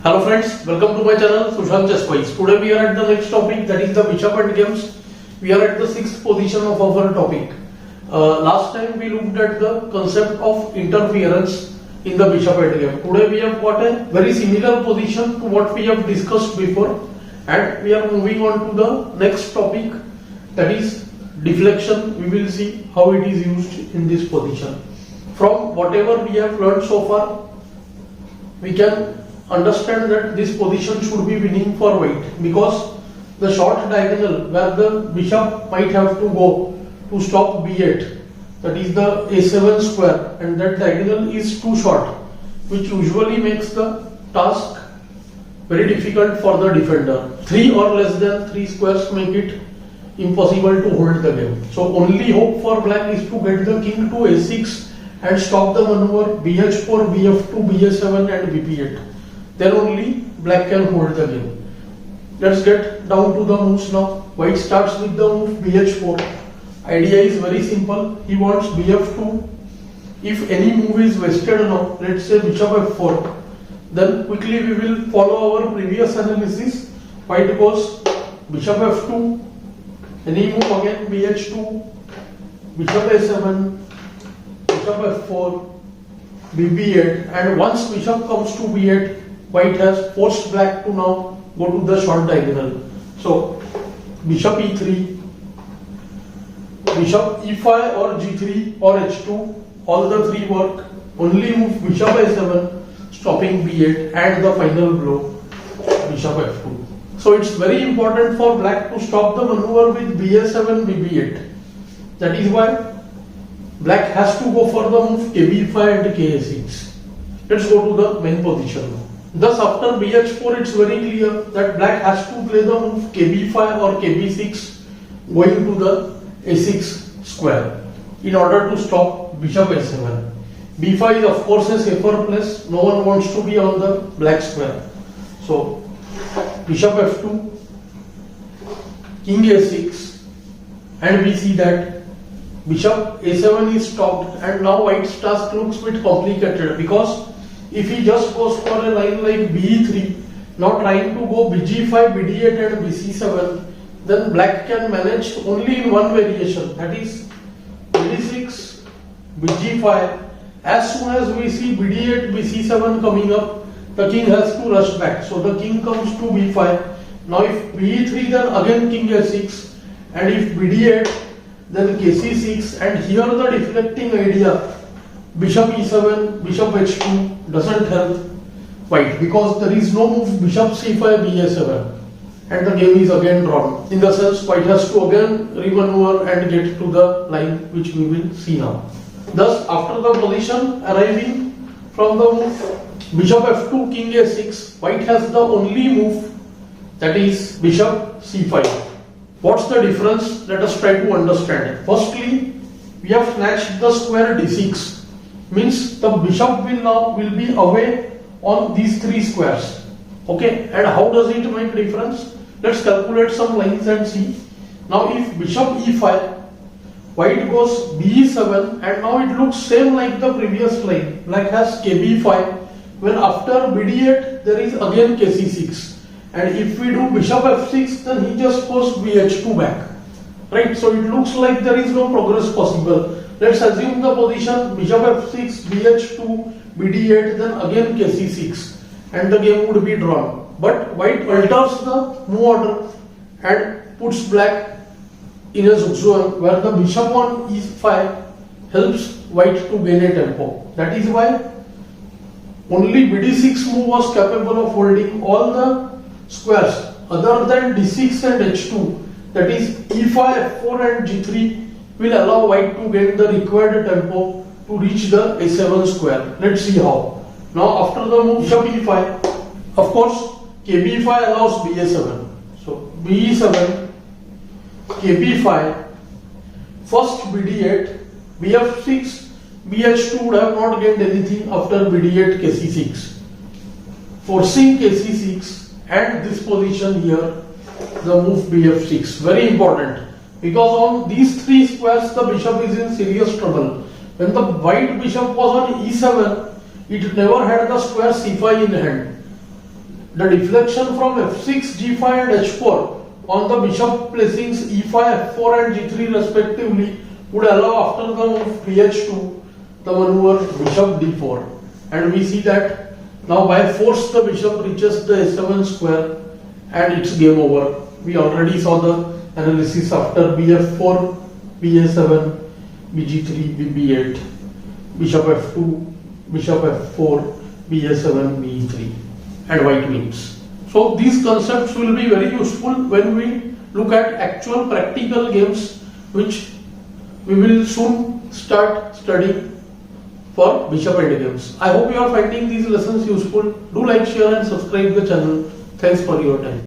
Hello friends, welcome to my channel Sushant Chess Quiz. Today we are at the next topic, that is the bishop endgames. We are at the 6th position of our topic. Last time we looked at the concept of interference in the bishop endgame. Today we have got a very similar position to what we have discussed before, and we are moving on to the next topic, that is deflection. We will see how it is used in this position. From whatever we have learned so far, we can understand that this position should be winning for white, because the short diagonal where the bishop might have to go to stop b8, that is the a7 square, and that diagonal is too short, which usually makes the task very difficult for the defender. 3 or less than 3 squares make it impossible to hold the game. So only hope for black is to get the king to a6 and stop the maneuver bh4, bf2, bh7 and bp8. Then only black can hold the game. Let's get down to the moves now. White starts with the move bh4. Idea is very simple. He wants bf2. If any move is wasted now, let's say bishop f4, then quickly we will follow our previous analysis. White goes bishop f2, any move again bh2, bishop a7, bishop f4, bb8, and once bishop comes to b8, white has forced black to now go to the short diagonal. So bishop e3, bishop e5 or g3 or h2, all the three work. Only move bishop a7, stopping b8, and the final blow bishop f2. So it's very important for black to stop the maneuver with ba7, bb8. That is why black has to go for the move kb5 and ka6. Let's go to the main position. Thus after bh4, it's very clear that black has to play the move kb5 or kb6 going to the a6 square in order to stop bishop a7. b5 is of course a safer place. No one wants to be on the black square. So bishop f2, king a6, and we see that bishop a7 is stopped, and now white's task looks a bit complicated, because if he just goes for a line like b3, now trying to go bg5, bd8 and bc7, then black can manage only in one variation, that is bd6, bg5. As soon as we see bd8, bc7 coming up, the king has to rush back. So the king comes to b5. Now if b3, then again king a6, and if bd8, then kc6, and here the deflecting idea bishop e7, bishop h2 doesn't help white, because there is no move bishop c5, ba7, and the game is again drawn. In the sense, white has to again remaneuver and get to the line which we will see now. Thus, after the position arriving from the move bishop f2, king a6, white has the only move, that is bishop c5. What's the difference? Let us try to understand. Firstly, we have snatched the square d6. Means the bishop will be away on these three squares. Okay, and how does it make difference? Let's calculate some lines and see. Now if bishop e5, white goes b7, and now it looks same like the previous line. Black has kb5, when after bd8 there is again kc6, and if we do bishop f6, then he just goes bh2 back. Right, so it looks like there is no progress possible. Let's assume the position bishop f6, bh2, bd8, then again kc6, and the game would be drawn. But white alters the move order and puts black in a zugzwang where the bishop on e5 helps white to gain a tempo. That is why only bd6 move was capable of holding all the squares other than d6 and h2, that is e5, f4 and g3, will allow white to get the required tempo to reach the a7 square. Let's see how. Now after the move bishop e5, of course kb5 allows ba7. So be7, kb5, first bd8, bf6, bh2 would have not gained anything after bd8, kc6. Forcing kc6, and this position here, the move bf6. Very important, because on these three squares the bishop is in serious trouble. When the white bishop was on e7, it never had the square c5 in hand. the deflection from f6, g5 and h4 on the bishop placings e5, f4 and g3 respectively would allow after the move ph2 the maneuver bishop d4, and we see that now by force the bishop reaches the a7 square and it's game over. We already saw the analysis after bf4, ba7, bg3, bb8, bishop f2, bishop f4, ba7, be3 and white wins. So these concepts will be very useful when we look at actual practical games which we will soon start studying for bishop endgames. I hope you are finding these lessons useful. Do like, share and subscribe the channel. Thanks for your time.